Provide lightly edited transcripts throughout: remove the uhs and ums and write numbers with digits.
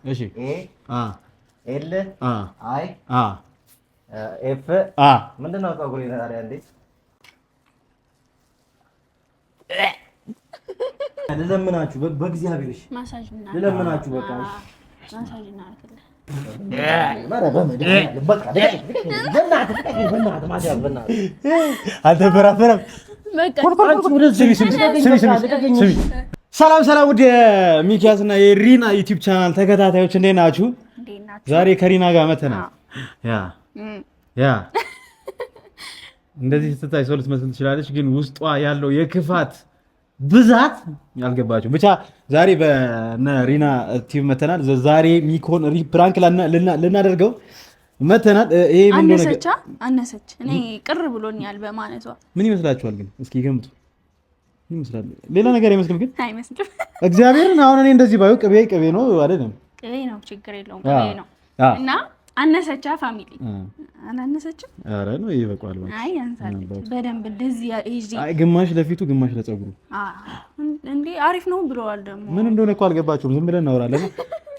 እሺ ኤል አይ ኤፍ ምንድነው ፀጉር ታዲያ እንዴ? ልለምናችሁ በእግዚአብሔር እሺ፣ ልለምናችሁ በቃ ማሳጅ እናርክልህ። አልተበራበረም። ሰላም ሰላም፣ ውድ የሚኪያስ እና የሪና ዩቲዩብ ቻናል ተከታታዮች እንዴት ናችሁ? ዛሬ ከሪና ጋር መተናል። ያ እንደዚህ ስትታይ ሰው ልትመስል ትችላለች፣ ግን ውስጧ ያለው የክፋት ብዛት ያልገባችሁ ብቻ። ዛሬ በሪና ቲቪ መተናል። ዛሬ ሚኮን ፕራንክ ልናደርገው መተናል። ይሄ ምን ነው? አነሰች። እኔ ቅር ብሎኛል በማነቷ። ምን ይመስላችኋል ግን? እስኪ ገምቱ። ምን ይመስላል? ሌላ ነገር አይመስልም ግን? አይመስልም። እግዚአብሔርን አሁን እኔ እንደዚህ ባዩ ቅቤ ነው አይደለም? ቅቤ ነው፣ ችግር የለውም። ቅቤ ነው እና አነሰቻ ፋሚሊ አናነሰችም። ኧረ ነው ይበቃል። አይ አንሳለች በደንብ እንደዚህ ይዚ። አይ ግማሽ ለፊቱ ግማሽ ለፀጉሩ እንዴ አሪፍ ነው ብለዋል። ደግሞ ምን እንደሆነ እኮ አልገባችሁም። ዝም ብለን እናወራለን።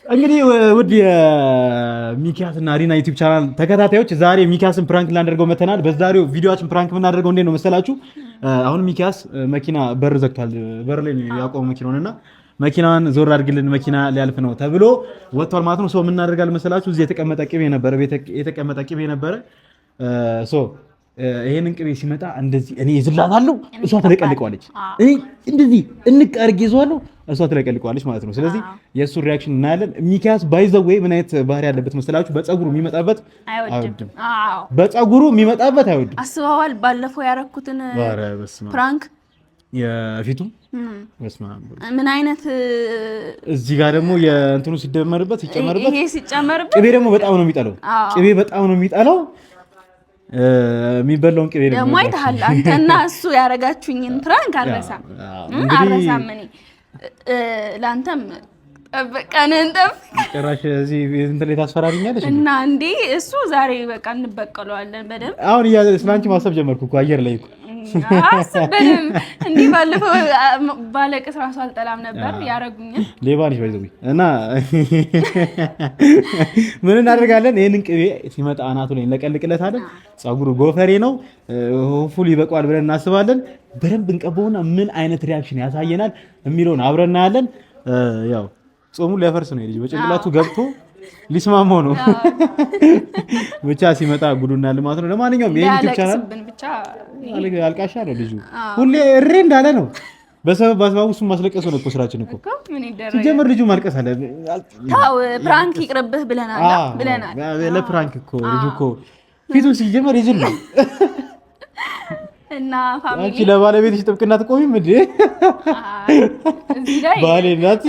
እንግዲህ ውድ የሚኪያስ እና ሪና ዩቲዩብ ቻናል ተከታታዮች ዛሬ ሚኪያስን ፕራንክ ላደርገው መተናል። በዛሬው ቪዲዮአችን ፕራንክ የምናደርገው እንዴት ነው መሰላችሁ? አሁን ሚኪያስ መኪና በር ዘግቷል። በር ላይ ያቆመው መኪናውንና መኪናዋን ዞር አድርግልን መኪና ሊያልፍ ነው ተብሎ ወጥቷል ማለት ነው። ሶ ምን እናደርጋለን መሰላችሁ? እዚህ የተቀመጠ ቅቤ ነበረ፣ የተቀመጠ ቅቤ ነበረ። ሶ ይሄንን ቅቤ ሲመጣ እንደዚህ እኔ ይዝላታለሁ፣ እሷ ትለቀልቀዋለች። እኔ እንደዚህ እንቅ አድርጌ ይዘዋለሁ፣ እሷ ትለቀልቀዋለች ማለት ነው። ስለዚህ የእሱ ሪያክሽን እናያለን። ሚኪያስ ባይዘዌ ምን አይነት ባህሪ ያለበት መሰላችሁ? በፀጉሩ የሚመጣበት አይወድም። በፀጉሩ የሚመጣበት አይወድም። አስበዋል? ባለፈው ያረኩትን ፕራንክ የፊቱ ምን አይነት እዚህ ጋር ደግሞ የእንትኑ ሲደመርበት ሲጨመርበት ይሄ ሲጨመርበት ቅቤ ደግሞ በጣም ነው የሚጠላው። ቅቤ በጣም ነው የሚጠላው። የሚበላውን ቅቤ ደግሞ አይተሃል አንተና እሱ ያረጋችሁኝን ፕራንክ አልረሳም። እኔ ላንተም ጠብቀንን ጭራሽ እዚህ እንትን ላይ ታስፈራሪኛለሽ እና እንዴ እሱ ዛሬ በቃ እንበቀለዋለን በደምብ። አሁን ስለአንቺ ማሰብ ጀመርኩ እኮ አየር ላይ እኮ አስበንም እንዴ ባለፈው ባለቅስ ራሱ አልጠላም ነበር ያረጉኝ። ሌባ ነሽ ባይዘው እና ምን እናደርጋለን? ይሄንን ቅቤ ሲመጣ አናቱ ላይ እንለቀልቅለታለን። ፀጉሩ ጎፈሬ ነው፣ ፉል ይበቃዋል ብለን እናስባለን። በደንብ እንቀበውና ምን አይነት ሪያክሽን ያሳየናል የሚለውን አብረን እናያለን። ያው ጾሙን ሊያፈርስ ነው ልጅ በጭንቅላቱ ገብቶ ሊስማማው ነው። ብቻ ሲመጣ ጉዱና ልማት ነው። ለማንኛውም ይሄን ዩቲዩብ ቻናል ብቻ አልቃሻ ነው ልጁ፣ ሁሌ እሬ እንዳለ ነው። በሰበብ አስባቡ እሱን ማስለቀሱ ነው እኮ ስራችን እኮ። ሲጀምር ልጁ ማልቀስ አለ። ታው ፕራንክ ይቅርብህ ብለናል። ለፕራንክ እኮ ልጁ እኮ ፊቱ ሲጀመር ይዝል ነው። እና ፋሚሊ አንቺ ለባለቤትሽ ጥብቅና ትቆሚም እንዴ? እዚህ ላይ ባሌ ናት።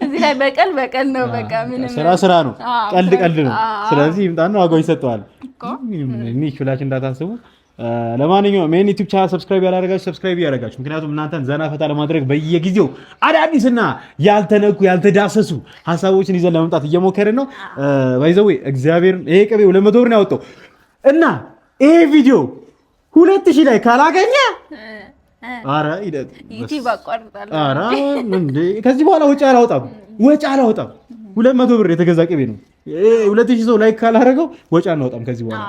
እዚህ ላይ በቀል ነው። በቃ ምንም ስራ ነው፣ ቀልድ ነው። ስለዚህ ይምጣና ዋጋው ይሰጠዋል እኔ ሁላችን እንዳታስቡ። ለማንኛውም ይሄን ዩቲዩብ ቻናል ሰብስክራይብ ያላደረጋችሁ ሰብስክራይብ ያደረጋችሁ፣ ምክንያቱም እናንተን ዘና ፈታ ለማድረግ በየጊዜው አዳዲስና ያልተነኩ ያልተዳሰሱ ሀሳቦችን ይዘን ለመምጣት እየሞከርን ነው። ባይዘው እግዚአብሔር ይሄ ቅቤ 200 ብር ነው ያወጣው እና ይሄ ቪዲዮ 2000 ላይ ካላገኘ አረ ዩቲዩብ አቋርጣለሁ። አረ እንዴ ከዚህ በኋላ ወጪ አላወጣም። 200 ብር የተገዛ ቅቤ ነው። 2000 ሰው ላይክ ካላደረገው ወጪ አናወጣም ከዚህ በኋላ።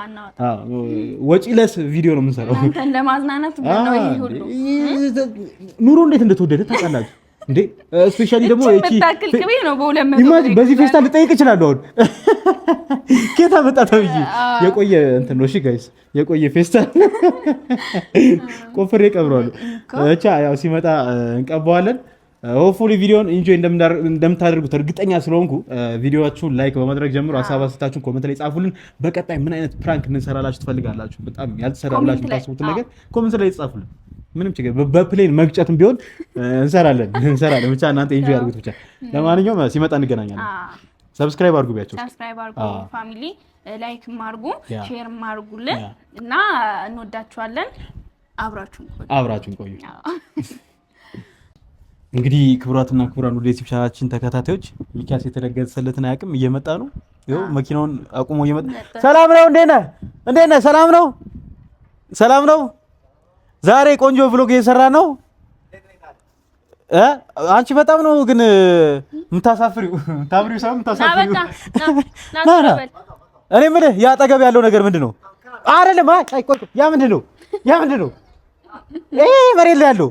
ወጪ ለስ ቪዲዮ ነው የምንሰራው። አንተን ለማዝናናት ነው ይሄ ሁሉ። ኑሮ እንዴት እንደተወደደ ታውቃላችሁ እንዴ? ስፔሻሊ ደግሞ እቺ ቅቤ ነው በ200 በዚህ ፌስታል ልጠይቅ እችላለሁ። አሁን ኬታ መጣ ተብዬ የቆየ እንትን ነው። እሺ ጋይስ የቆየ ፌስታል ቆፍሬ ቀብረዋለሁ። ብቻ ያው ሲመጣ እንቀባዋለን። ሆፕፉሊ ቪዲዮን ኢንጆይ እንደምታደርጉት እርግጠኛ ስለሆንኩ ቪዲዮአችሁን ላይክ በማድረግ ጀምሮ ሀሳብ አስተያየታችሁን ኮሜንት ላይ ጻፉልን። በቀጣይ ምን አይነት ፕራንክ እንሰራላችሁ ትፈልጋላችሁ? በጣም ያልተሰራላችሁ ታስቡት ነገር ኮሜንት ላይ ጻፉልን። ምንም ችግር በፕሌን መግጨትም ቢሆን እንሰራለን። ብቻ እናንተ ኢንጆይ አድርጉት ብቻ። ለማንኛውም ሲመጣ እንገናኛለን። ሰብስክራይብ አድርጉ ቢያቸው። ሰብስክራይብ አድርጉ ፋሚሊ፣ ላይክ አድርጉ፣ ሼር አድርጉልን እና እንወዳችኋለን። አብራችሁን ቆዩ። እንግዲህ ክቡራትና ክቡራን ወደ ዩቲዩብ ቻናላችን ተከታታዮች ሚኪያስ የተለገሰለትን አያውቅም። እየመጣ ነው። ይኸው መኪናውን አቁሞ እየመጣ ሰላም ነው። እንዴት ነህ? ሰላም ነው። ዛሬ ቆንጆ ብሎግ እየሰራ ነው። አንቺ በጣም ነው ግን የምታሳፍሪው። ታብሪው ሳይሆን የምታሳፍሪው። እኔ የምልህ ያ አጠገብ ያለው ነገር ምንድን ነው? አይደለም አይ ቆይ ያ ምንድን ነው? ያ ምንድን ነው? መሬት ላይ ያለው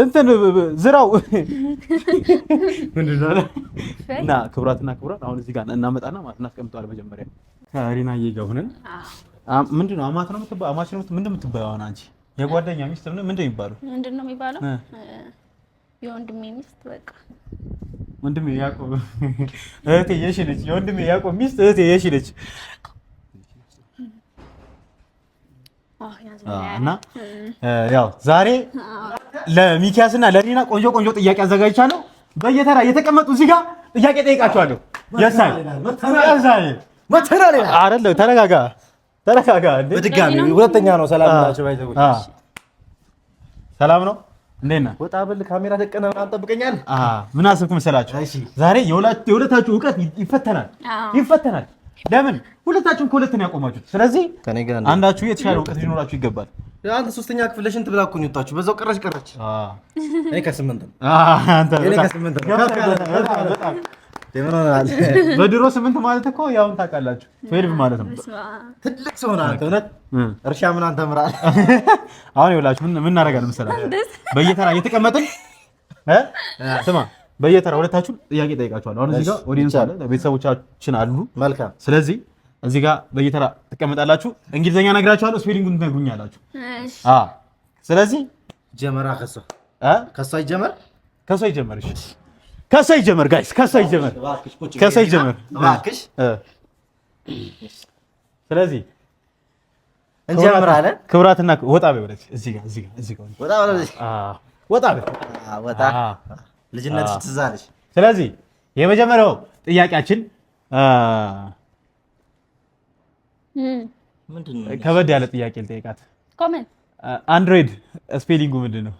እንትን ዝራው ምንድን ነው? እና ክቡራትና ክቡራን አሁን እዚህ ጋር እናመጣና ማለት እናስቀምጠዋለን። መጀመሪያ ከሪናዬ ጋር ሆነን ምንድን ነው አማት ነው የምትባለው? አማች ነው ምንድን ነው የምትባለው? አሁን አንቺ የጓደኛ ሚስት ምንድን ነው የሚባለው? ምንድን ነው የሚባለው? የወንድሜ ሚስት በቃ ወንድሜ ያዕቆብ እህቴ የሺ ልጅ የወንድሜ ያዕቆብ ሚስት እህቴ የሺ ልጅ እና ያው ዛሬ ለሚኪያስና ለሪና ቆንጆ ቆንጆ ጥያቄ አዘጋጅቻለሁ። በየተራ የተቀመጡ እዚህ ጋር ጥያቄ ጠይቃቸዋለሁ። የሳይ አይደለም ተረጋጋ በድጋሚ ሁለተኛ ነው። ሰላም ናቸው ባይዘው ሰላም ነው። እንዴት ነህ? ወጣ ብል ካሜራ ተቀና አንጠብቀኛል። ምን አሰብኩ መሰላችሁ? ዛሬ የሁለታችሁ እውቀት ይፈተናል። ለምን ሁለታችሁም ከሁለት ነው ያቆማችሁት። ስለዚህ አንዳችሁ የተሻለ እውቀት ሊኖራችሁ ይገባል። አንተ ሶስተኛ ክፍል ለሽንት ብላ እኮ ነው የወጣችሁ። በዛው ቀረች። እኔ ከ8 ነው። አንተ በድሮ 8 ማለት እኮ ያውን ታውቃላችሁ 12 ማለት ነው። ትልቅ ሰው ነህ አንተ። እውነት እርሻ ምን አንተ ምራል። አሁን ይኸውላችሁ ምን እናደርጋለን መሰላችሁ? በየተራ እየተቀመጥን ስማ በየተራ ሁለታችሁን ጥያቄ ጠይቃችኋለሁ። አሁን እዚህ ጋር ኦዲየንስ አለ፣ ቤተሰቦቻችን አሉ። መልካም። ስለዚህ እዚህ ጋር በየተራ ትቀመጣላችሁ። እንግሊዘኛ ነግራችኋለሁ፣ ስፔሊንጉን ትነግሩኛላችሁ። ስለዚህ ጀመራ ከሷ ይጀመር። እሺ ከሷ ይጀመር ጋይስ፣ ከሷ ይጀመር እባክሽ። ስለዚህ እንጀምራለን። ክብራትና ወጣ በይ ወደዚህ፣ እዚህ ጋር ወጣ በይ። ልጅነትሽ ትዝ አለሽ። ስለዚህ የመጀመሪያው ጥያቄያችን ምንድነው? ከበድ ያለ ጥያቄ ልጠይቃት። ኮሜንት አንድሮይድ ስፔሊንጉ ምንድን ነው?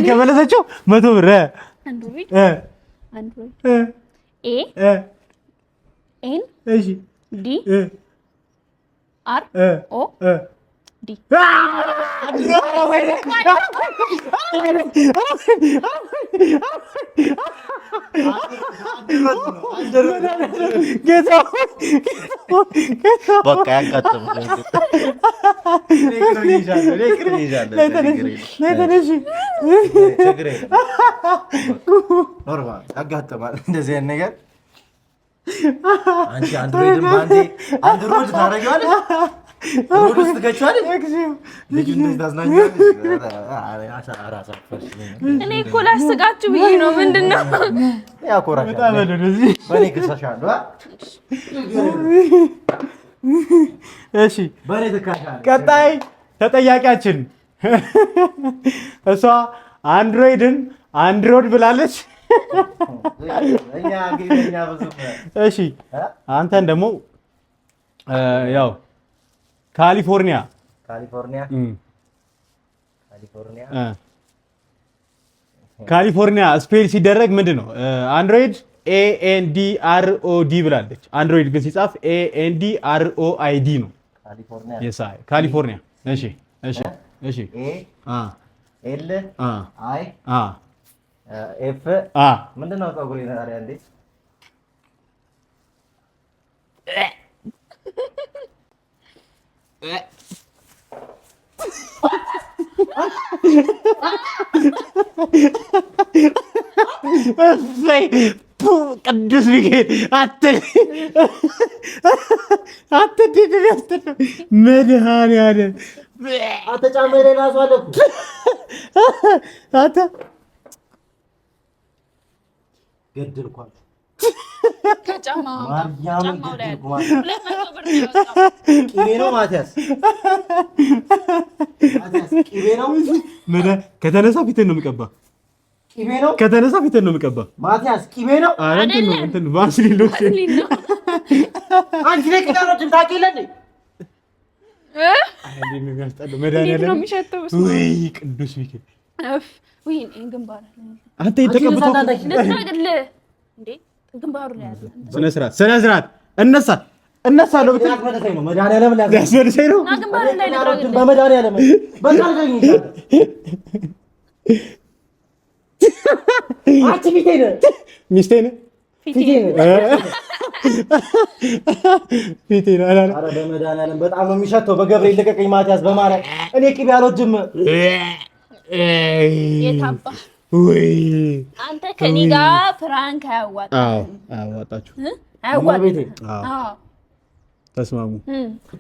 ከመለሰችው 100 ብር። ዲ አር ኦ ዲ በቃ ያጋጥም ኖርማል ያጋጥማል እንደዚህ አይነት ነገር። አንቺ አንድሮይድም አንዴ አንድሮይድ ታደርጊዋለሽ፣ ሮድ ውስጥ ትገጫለሽ። ልጁ እንደዚህ ታዝናኛለሽ። እኔ እኮ ላስቃችሁ ብዬ ነው። ምንድን ነው ያኮራሻል? በእኔ ክሰሻለሁ። እሺ በእኔ ትካሻለህ። ቀጣይ ተጠያቂያችን እሷ አንድሮይድን አንድሮይድ ብላለች። እሺ አንተን ደግሞ ያው ካሊፎርኒያ ስፔል ሲደረግ ምንድን ነው? አንድሮይድ ANDROD ብላለች። አንድሮይድ ግን ሲጻፍ ANDROID ነው። ካሊፎርኒያ። እሺ ኤል አይ ኤፍ ምንድን ነው? ፀጉሬ ታዲያ እንዴት ቅዱስ ሚካኤል መድኃኒዓለም ጫማዬ ላይ እራሱ አለ እኮ ገድልኳቸው። ቅቤ ነው ማቲያስ፣ ቅቤ ነው። ከተነሳ ፊትን ነው የምቀባ። ከተነሳ ፊትን ነው የምቀባ። ማቲያስ ቅቤ ነው። እንትን ቫስሊን ነው። አንቺ ላይ ቅጠሎችን ታውቂ የለ መድኃኒዓለም ነው የሚሸተው። ወይ ቅዱስ ሚካኤል ወይ ግንባር አንተ የተቀበተው እንዴ ግንባሩ ላይ ያለ ስነ ስርዓት እነሳለሁ ብትል መድኃኒዓለም ሊያስመልሰኝ ነው። እና ግንባሩ ላይ ልጥራግልህ በመድኃኒዓለም በቃ አልገኝ አንቺ ሚስቴ ነህ ፊቴ ነው አላለ። ኧረ በመድኃኒዓለም በጣም ነው የሚሸተው። በገብርኤል ልቀቀኝ ማቲያስ፣ በማርያም እኔ ቅቤ አልወድም። የታባ ወይ አንተ ከኔ ጋር ፍራንክ አያዋጣም። አያዋጣችሁ አያዋጣም። ተስማሙ።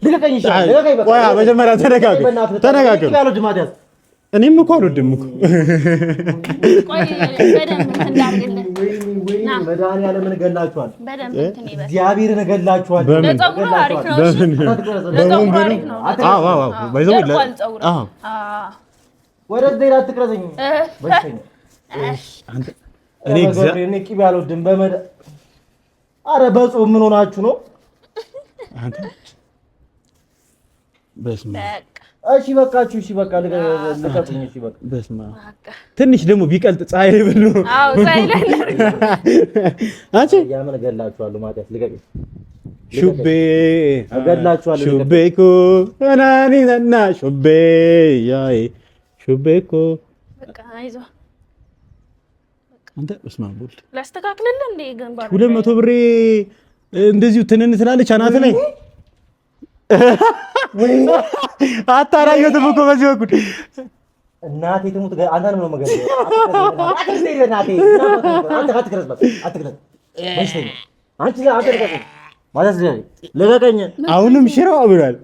ልቀቀኝ ይሻላል። ልቀቀኝ በቃ። ቆይ መጀመሪያ ተነጋገሩ። ቅቤ አልወድም ማቲያስ። እኔም እኮ አልወድም እኮ። ቆይ በደንብ እንዳርግልህ ና መድኃኒዓለምን እገላችኋለሁ። በደንብ እንትን ይበል። እግዚአብሔርን እገላችኋለሁ። ለፀጉሩ አሪፍ ነው። እሺ ለፀጉሩ አሪፍ ነው። ወደዚህ ሄዳ አትቅረጸኝ። እኔ ቅቤ አልወድም። ኧረ በጾም ምን ሆናችሁ ነው? እሺ በቃችሁ። እሺ በቃ ልቀቁኝ። እሺ በቃ በስመ አብ። ትንሽ ደግሞ ቢቀልጥ ፀሐይ ላይ ብሎ አዎ ፀሐይ ላይ አንቺ ያምን እገላችኋለሁ። ማቲያስ ልቀቁኝ። ሹቤ እገላችኋለሁ። ሹቤኮ ናኒና ሹቤ ያይ ሹቤኮ በቃ አይዞህ አንተ በስመ አብ ወልድ ላስተካክልልህ እንደ ግንባር 200 ብሬ እንደዚሁ ትንን ትላለች አናት ላይ አታራየሁትም እኮ በዚህ በኩል እናቴ ትሙት አንተን ነው መገደል። ልቀቀኝ። አሁንም ሽራው ብሏል።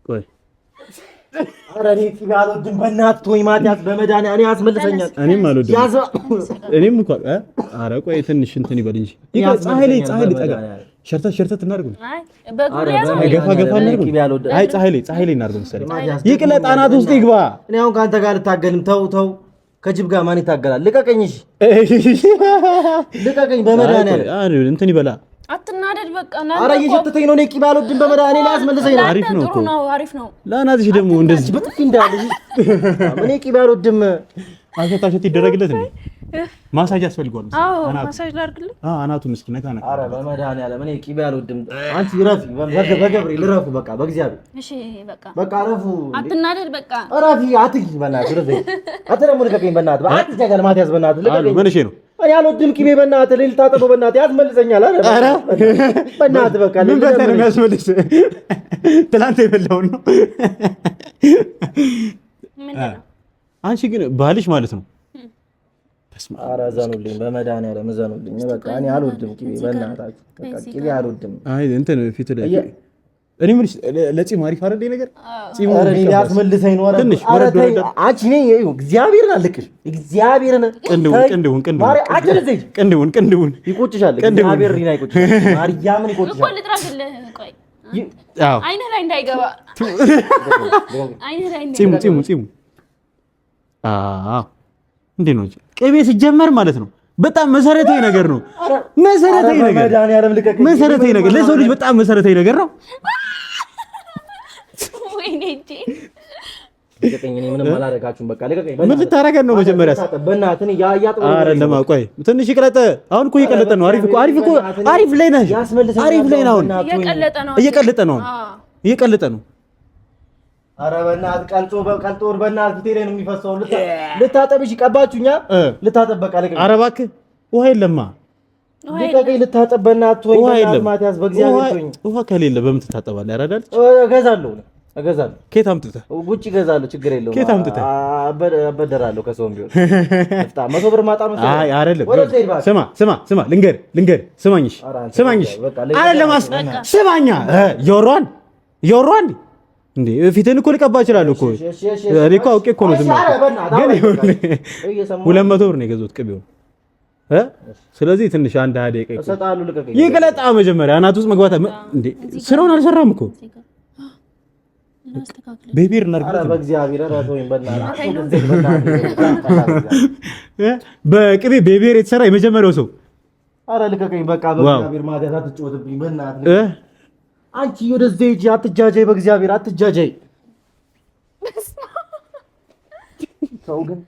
ቆይ ኧረ እኔ ቅቤ አልወድም። በእናትህ ተወኝ ማቲያስ፣ በመድኃኒዓለም እኔ ያስመልሰኛል። እኔም አልወድም። እኔም እኮ ኧረ ቆይ ትንሽ እንትን ይበል እንጂ ፀሐይ ላይ ጠጋ ሸርተት እናድርግ ነው። ገፋ እናድርግ። አይ ፀሐይ ላይ እናድርግ መሰለኝ። ይቅለጥ አናት ውስጥ ይግባ። እኔ አሁን ከአንተ ጋር ልታገልም። ተው ከጅብ ጋር ማን ይታገላል? ልቀቀኝ። እሺ ልቀቀኝ በመድኃኒዓለም እንትን ይበላ። አትናደድ በቃ። ኧረ እየሸተተኝ ነው። እኔ ቅቤ አልወድም። በመድኃኒዓለም ያስመልሰኝ ነው። አሪፍ ነው እኮ አሪፍ ነው። ለአናትሽ ደግሞ እንደዚህ በጥፊ እንዳለሽ እኔ ቅቤ አልወድም። አሸት ይደረግለት እንዴ? ማሳጅ ያስፈልገዋል። አዎ ማሳጅ ላድርግልህ። አናቱን እስኪ ነካ። ኧረ በመድኃኒዓለም እኔ ቅቤ አልወድም። አንቺ ረፊ በገብርኤል ረፉ። በቃ በእግዚአብሔር እሺ በቃ ረፉ። አትናደድ በቃ። ረፊ አትግኝ በእናትህ። ረፊ አንተ ደግሞ ልቀቀኝ በእናትህ። አትቸገር ማቲያስ በእናትህ ልቀቀኝ። ምን እሺ ነው? እኔ አልወድም ቅቤ በእናትህ። ልል ታጠበው በእናትህ ያስመልሰኛል። ኧረ በእናትህ በቃ ምን በተነ የሚያስመልስ ትላንት የበላውን ነው። አንቺ ግን ባልሽ ማለት ነው። ኧረ እዘኑልኝ፣ በመድኃኒዓለም እዘኑልኝ። በቃ እኔ አልወድም ቅቤ በእናታችሁ። በቃ ቅቤ አልወድም። አይ እንትን ፊት ላይ እኔ ምን ለጺም አሪፍ አይደል ነገር ጺም ኧረ እኔ ያስመልሰኝ ነው። ትንሽ ወረድ ወረድ። አንቺ እኔ እግዚአብሔርን አልልቅሽ። እግዚአብሔርን ቅንድቡን ይቆጭሻል። እግዚአብሔር ሪና ይቆጭሻል። ማርያምን ይቆጭሻል እኮ ልጥራግልህ። ቆይ አይንህ ላይ እንዳይገባ። አይንህ ላይ ጺሙ እንዴት ነው? ቅቤ ሲጀመር ማለት ነው በጣም መሰረታዊ ነገር ነው። መሰረታዊ ነገር ለሰው ልጅ በጣም መሰረታዊ ነገር ነው። ወይኔ እንጂ ልቀቀኝ። እኔ ምንም አላደርጋችሁም። በቃ ልቀቀኝ። ምን ልታረገን ነው? መጀመሪያ በእናትህ ኧረ እንደማ ቆይ ትንሽ ይቅለጥ። አሁን እኮ እየቀለጠ ነው። አሪፍ ላይ ነህ። አሪፍ ላይ ነው። እየቀለጠ ነው። ኧረ በእናትህ ቀልጦ በእናትህ ፊቴ ላይ ነው የሚፈሰው። ልታጠብሽ ቀባችሁኛ። ልታጠብ በቃ ልቀቀኝ። ኧረ እባክህ ውሃ የለማ። ልቀቀኝ። ልታጠብ በእናትህ ወይ ማቲያስ፣ በእግዚአብሔር ተወኝ። ውሃ ከሌለ በምን ትታጠባለህ? ያራዳል። እገዛለሁ። ከየት አምጥተህ? ውጭ እገዛለሁ። ችግር የለውም። ከየት አምጥተህ? አበደራለሁ ከሰውም ቢሆን። በጣም 100 ብር ማጣ ነው። አይ አይደለም። ስማ ልንገር። ስማኝሽ አይደለም። ስማኛ እያወራን እንዴ ፊትን እኮ ልቀባ እችላለሁ እኮ። እኔ እኮ አውቄ እኮ ነው ዝም ግን 200 ብር ነው የገዛሁት ቅቤውን። ስለዚህ ትንሽ አንድ 20 ደቂቃ ይቅለጣ። መጀመሪያ አናት ውስጥ መግባት እንዴ ስራውን አልሰራም እኮ። ቤቢር እናርግለት በቅቤ ቤቢር የተሰራ የመጀመሪያው ሰው። ኧረ ልቀቀኝ በቃ በእግዚአብሔር ማዳታ ትጫወትብኝ በእናትህ። አንቺ ወደዚህ ሂጂ። አትጃጃይ፣ በእግዚአብሔር አትጃጃይ። ተው ግን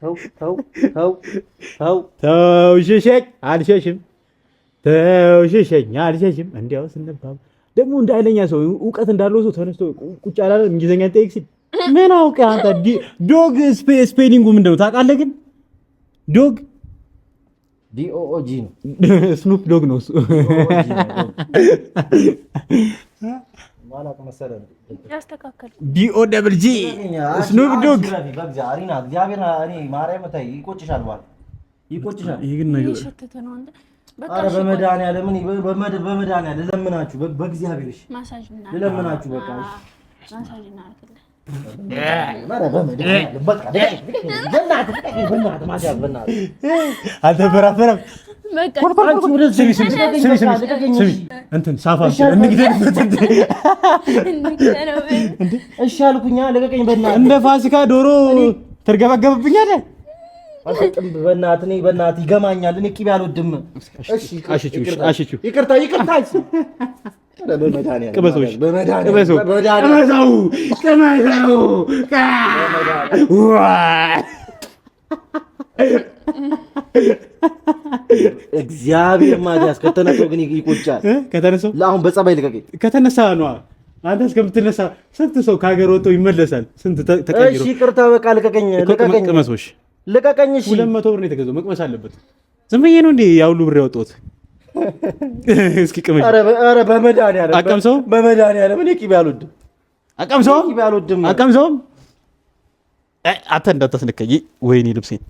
ተው ሽሸኝ አልሸሽም። ተው ሽሸኝ አልሸሽም። እንዲያው ስንባብ ደግሞ እንዳይለኛ ሰው እውቀት እንዳለው ሰው ተነስቶ ቁጭ አላለም። እንግሊዘኛ ጠይቅ ሲል ምን አውቀህ አንተ? ዶግ ስፔሊንጉ ምንድን ነው ታውቃለህ? ግን ዶግ ዲኦኦጂ ነው። ስኑፕ ዶግ ነው እሱ። ዲኦ ደብል ጂ ስኑፕ ዶግ። በመድኃኒዓለም ልለምናችሁ፣ በእግዚአብሔር ልለምናችሁ በቃ አልተበራበረም። እንትን ሳፋ እሺ አልኩኛ። ልቀቀኝ በእናትህ። እንደ ፋሲካ ዶሮ ትርገበገብብኛለህ። በእናትህ ይገማኛል። እኔ ቅቤ አልወድም። ይቅርታ እግዚአብሔር ማዲያስ ከተነሳው ግን ይቆጫል። ከተነሳው አሁን በጸባይ ልቀቀኝ። ከተነሳ ነው አንተ እስከምትነሳ ስንት ሰው ከሀገር ወጥቶ ይመለሳል። ስንት ተቀይሮ። እሺ ይቅርታ በቃ ልቀቀኝ። ቅመሶሽ ልቀቀኝ። እሺ 200 ብር ነው የተገዛው። መቅመስ አለበት። ዝም ብዬ ነው እንዴ ያውሉ ብር ያወጣሁት? እስኪ ቅመሽ። ኧረ በመድኃኒዓለም አቀምሰው። በመድኃኒዓለም እኔ ቅቤ አልወድም። አቀምሰው። ቅቤ አልወድም። አቀምሰው። አንተ እንዳታስነካኝ። ወይኔ ልብሴን።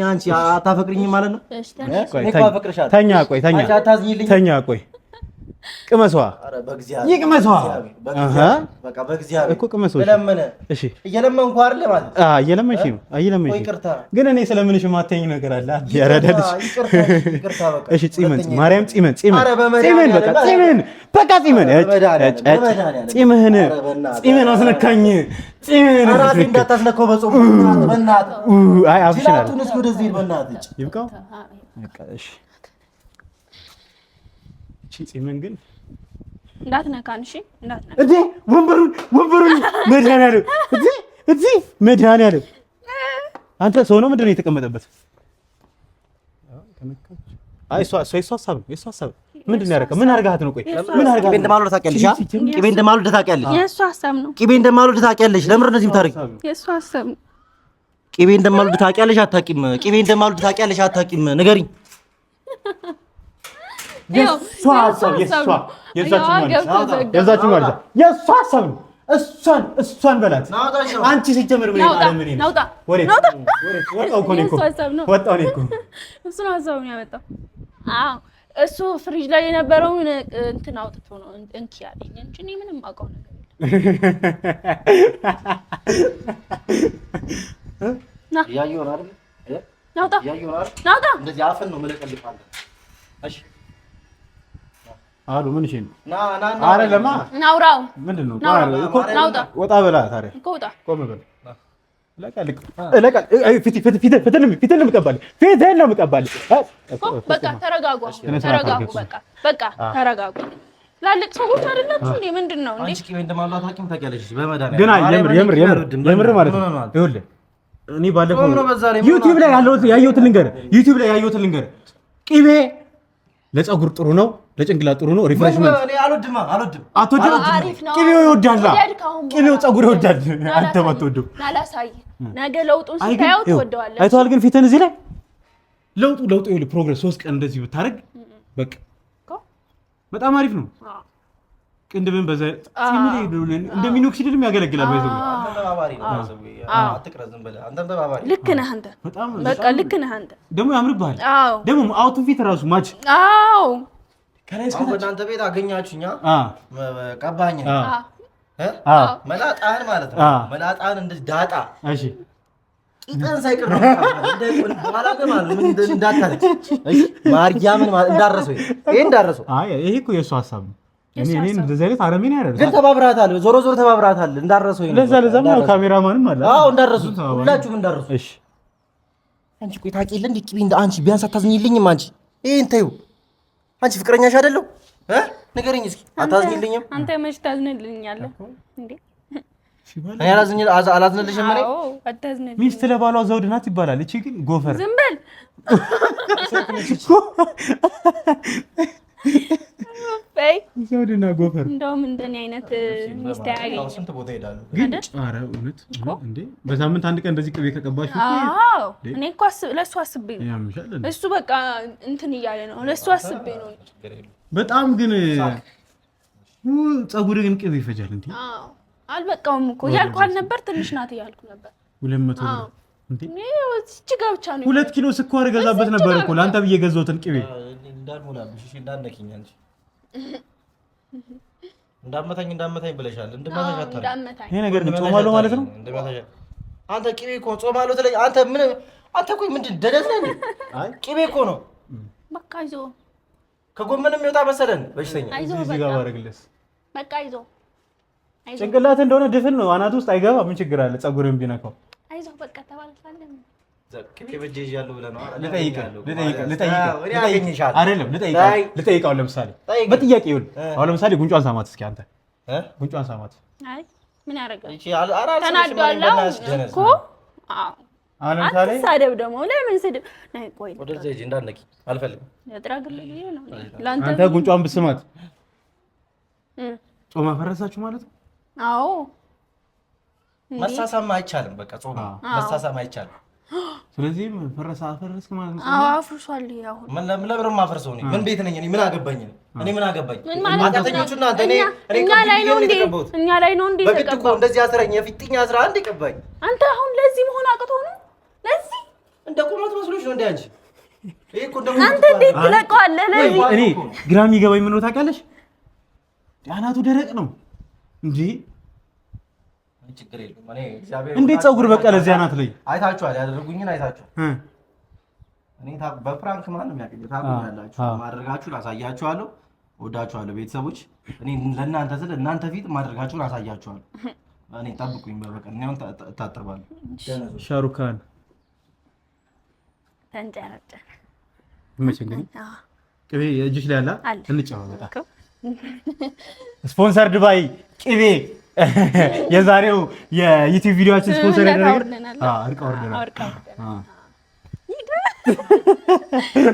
አንቺ አታፈቅሪኝም ማለት ነው? ተኛ ቆይ ቅመሷ ይቅመሷ እኮ ቅመሷ። እሺ እየለመንኩ አይደል ማለት? እየለመንሽ ነው። ግን እኔ ስለምንሽ የማታይኝ ነገር አለ። ያረዳልሽ። እሺ ጺመን ማርያም ጺመን በቃ ጺመን አስነካኝ። ጺመን አራስ እንዳታስነካው በጾም በእናትህ። አይ አብሽናል። ይብቃው። እሺ ጺመን ግን እንዳትነካን። እሺ እንዳትነካ እንዴ! ወንበሩን መድኃኒዓለም እዚህ መድኃኒዓለም። አንተ ሰው ነው ምንድን ነው የተቀመጠበት? አይ እሷ ሀሳብ ነው። የእሷ ሀሳብ ምንድን ነው ያደረገው? ምን አድርጋት ነው? ቆይ ምን አድርጋት? ቅቤ እንደማልወድ ታውቂያለሽ? ቅቤ እንደማልወድ ታውቂያለሽ? የእሷ ሀሳብ ነው። ቅቤ እንደማልወድ ታውቂያለሽ? ለምን እንደዚህ የምታደርጊው? የእሷ ሀሳብ ነው። ቅቤ እንደማልወድ ታውቂያለሽ? አታውቂም? ቅቤ እንደማልወድ ታውቂያለሽ? አታውቂም? ንገሪኝ። የእሷ ሀሳብ የእዛችን ማለት ነው። እሷን በላት። አንቺ ሲጀምር ምን ወጣው እኮ እሱ ነው ሀሳቡን ያመጣው። አዎ እሱ ፍሪጅ ላይ የነበረውን እንትን አውጥቶ ነው እንኪ ያለኝ እንጂ እኔ ምንም አውቀው ነገር የለም። ያየው ነው አይደል? ናውጣ እንደዚህ አፈን ነው መለቀልፋለሁ። እሺ አሉ ምን እሺ ነው? አረ ለማ ናውራው ምንድነው? ናውጣ ወጣ በላ ታዲያ ቆጣ ቆም በል። ፊትህን ነው የምቀባልህ። በቃ ተረጋጉ። በቃ ተረጋጉ። ላልቅ ሰዎች አይደላችሁ እንዴ? ምንድነው እንዴ? አንቺ ቅቤ እንደማልወድ ታውቂያለሽ? በመድኃኒዓለም ግን የምር ማለት ነው። ይኸውልህ እኔ ባለፈው ዩቲዩብ ላይ ያየሁትን ልንገርህ። ቅቤ ለፀጉር ጥሩ ነው፣ ለጭንቅላት ጥሩ ነው። ሪፍሬሽመንት እኔ አልወድም። ቅቤው ይወዳል። ቅቤው ፀጉር ይወዳል። አንተ ማትወደው ናላሳይ ነገ ለውጡን ስታየው ትወደዋለህ። አይተዋል። ግን ፊትህን እዚህ ላይ ለውጡ ይኸውልህ ፕሮግረስ 3 ቀን እንደዚህ ብታረግ በቃ በጣም አሪፍ ነው። ቅንድብን በዛ እንደሚኖክሲድም ያገለግላል። ባይዘው ልክ ነህ አንተ። በቃ ልክ ነህ አንተ። ደግሞ ያምርብሃል። ደግሞ አውትፊት ራሱ ማች። አዎ አሁን በእናንተ ቤት አገኛችሁኛ ቀባኝ መላጣን ማለት ነው። መላጣን እንደዚህ ዳጣ እሺ ቂጠን ሳይቀር ነው ማለት ምን እንዳታለች። እሺ ማርያምን ማለት እንዳረሰው ይሄ እንዳረሰው። አይ ይሄ እኮ የእሱ ሀሳብ ነው። እኔ እንደዚህ አይነት አረሜን ያደርጋል። ግን ተባብራታል። ዞሮ ተባብራታል። እንዳረሰው ይሄ ለዛ ነው ካሜራማንም አለ። አዎ እንዳረሱት ሁላችሁም እንዳረሱ። እሺ አንቺ ቆይ ታውቂ የለ እንዴ ቅቤ እንደ አንቺ ቢያንስ አታዝኝልኝም? አንቺ ይሄን ተይው። አንቺ ፍቅረኛሽ አይደለው? ንገረኝ እስኪ አታዝኝልኝም? አንተ መች ታዝንልኛለህ እንዴ? እኔ አላዝንልሽም። እኔ አታዝንልኝ። ሚስት ለባሏ ዘውድ ናት ይባላል። እቺ ግን ጎፈር ዝም በል በይ። ዘውድና ጎፈር እንደውም እንደኔ አይነት ሚስት ያገኝ ስንት ቦታ ሄዳለሁ ግን ኧረ እውነት እንዴ በሳምንት አንድ ቀን እንደዚህ ቅቤ ከቀባሽ አዎ እኔ እኮ ለእሱ አስቤ ነው። ያምሻል እንዴ? እሱ በቃ እንትን እያለ ነው። ለእሱ አስቤ ነው። በጣም ግን ፀጉር ግን ቅቤ ይፈጃል እንዴ? አዎ አልበቃውም እኮ እያልኩ አልነበር? ትንሽ ናት እያልኩ ነበር። 200 ብር እንዴ? እቺ ጋር ብቻ ነው 2 ኪሎ ስኳር እገዛበት ነበር እኮ ለአንተ ብዬ ገዛሁትን ቅቤ። እንዳልሞላብሽ እሺ፣ እንዳነኪኝ አንቺ እንዳመታኝ ብለሻል። እንደማታሽ አታርጊ። ይሄ ነገር ጾማለሁ ማለት ነው። አንተ ቅቤ እኮ ጾማለሁ ትለኝ። አንተ ቆይ ምንድን ደደስ ነህ እንዴ? አይ ቅቤ እኮ ነው። በቃ አይዞህ። ከጎመንም ይወጣ መሰለን በሽተኛ። እዚህ ጋር ባረግልስ በቃ አይዞህ። ጭንቅላት እንደሆነ ድፍን ነው። አናት ውስጥ አይገባ። ምን ችግር አለ? ፀጉርን ቢነካው አይዞህ በቃ ተባልካለን። ልጠይቀው ለምሳሌ በጥያቄ ይሁን። አሁን ለምሳሌ ጉንጯን ሳማት እስኪ አንተ ጉንጯን ሳማት። አይ ምን ያደርጋል? ተናዷል እኮ። አሁን ለምሳሌ አትሳደብ ደግሞ ለምን ስድብ? ነይ ቆይ ወደዚህ ሂጂ እንዳትነኪ አልፈልግም። ያጥራግልኝ ነው አንተ ጉንጯን ብስማት ጾማ ፈረሳችሁ ማለት ነው? አዎ መሳሳም አይቻልም። በቃ ጾም መሳሳም አይቻልም። ስለዚህ ፈረስክ ማለት ነው። አዎ አፍርሷል። ያው ለምን ማፈርሰው ነው? ምን ቤት ነኝ እኔ? ምን አገባኝ? እኔ ምን አገባኝ? አንተኞቹና እኛ ላይ ነው እንዴ በግድ እኮ እንደዚህ አስረኝ የፊትኛ 11 ይቀባኝ። አንተ አሁን ለዚህ መሆን አቅቶ ነው? ለዚህ እንደ ቁመት መስሎሽ ነው እንዴ አንቺ? ይሄ እኮ እንደ አንተ እንዴት ትለቀዋለህ? ለዚህ እኔ ግራ የሚገባኝ ምን ነው ታውቂያለሽ? አናቱ ደረቅ ነው እንጂ ችግር የለም። እኔ እግዚአብሔር እንዴት ፀጉር በቀለ እዚህ አናት ላይ አይታችኋል። ያደረጉኝን አይታችኋል። እኔ በፍራንክ ማንም ያቀኝ ታውቁኛላችሁ። ማድረጋችሁን አሳያችኋለሁ። ወዳችኋለሁ ቤተሰቦች። እኔ ለእናንተ ስለ እናንተ ፊት ማድረጋችሁን አሳያችኋለሁ። እኔ ጠብቁኝ። በበቀል እኔ አሁን እታጠባለሁ። ሻሩካን ተንጨረጨ መቼ እንግዲህ ቅቤ እጅሽ ላይ አለ እንጫወታ ስፖንሰርድ ባይ ቅቤ የዛሬው የዩቲዩብ ቪዲዮአችን ስፖንሰር ያደረገ አርቃ ወርደናል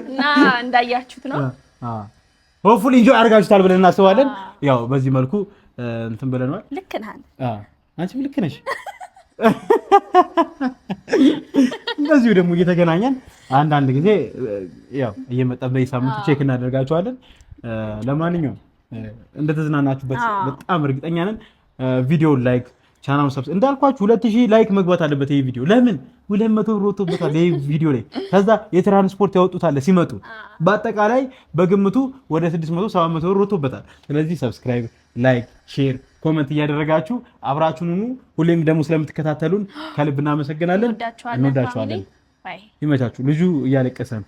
እና እንዳያችሁት ነው። ሆፕፉሊ ኢንጆይ አድርጋችሁታል ብለን እናስባለን። ያው በዚህ መልኩ እንትን ብለናል። ልክ ነህ አንቺም ልክ ነሽ። እንደዚሁ ደግሞ እየተገናኘን አንዳንድ ጊዜ ያው እየመጣን በየሳምንቱ ቼክ እናደርጋችኋለን። ለማንኛውም እንደተዝናናችሁበት በጣም እርግጠኛ ነን። ቪዲዮ ላይክ ቻናሉን ሰብስክራይብ እንዳልኳችሁ 2000 ላይክ መግባት አለበት። ይሄ ቪዲዮ ለምን 200 ብር ወጥቶበታል። ይሄ ቪዲዮ ላይ ከዛ የትራንስፖርት ያወጡታል ሲመጡ በአጠቃላይ በግምቱ ወደ 600 700 ብር ወጥቶበታል። ስለዚህ ሰብስክራይብ፣ ላይክ፣ ሼር፣ ኮሜንት እያደረጋችሁ አብራችሁን ሁኑ። ሁሌም ደግሞ ስለምትከታተሉን ከልብ እናመሰግናለን። እንወዳችኋለን። ይመቻችሁ። ልጁ እያለቀሰ ነው።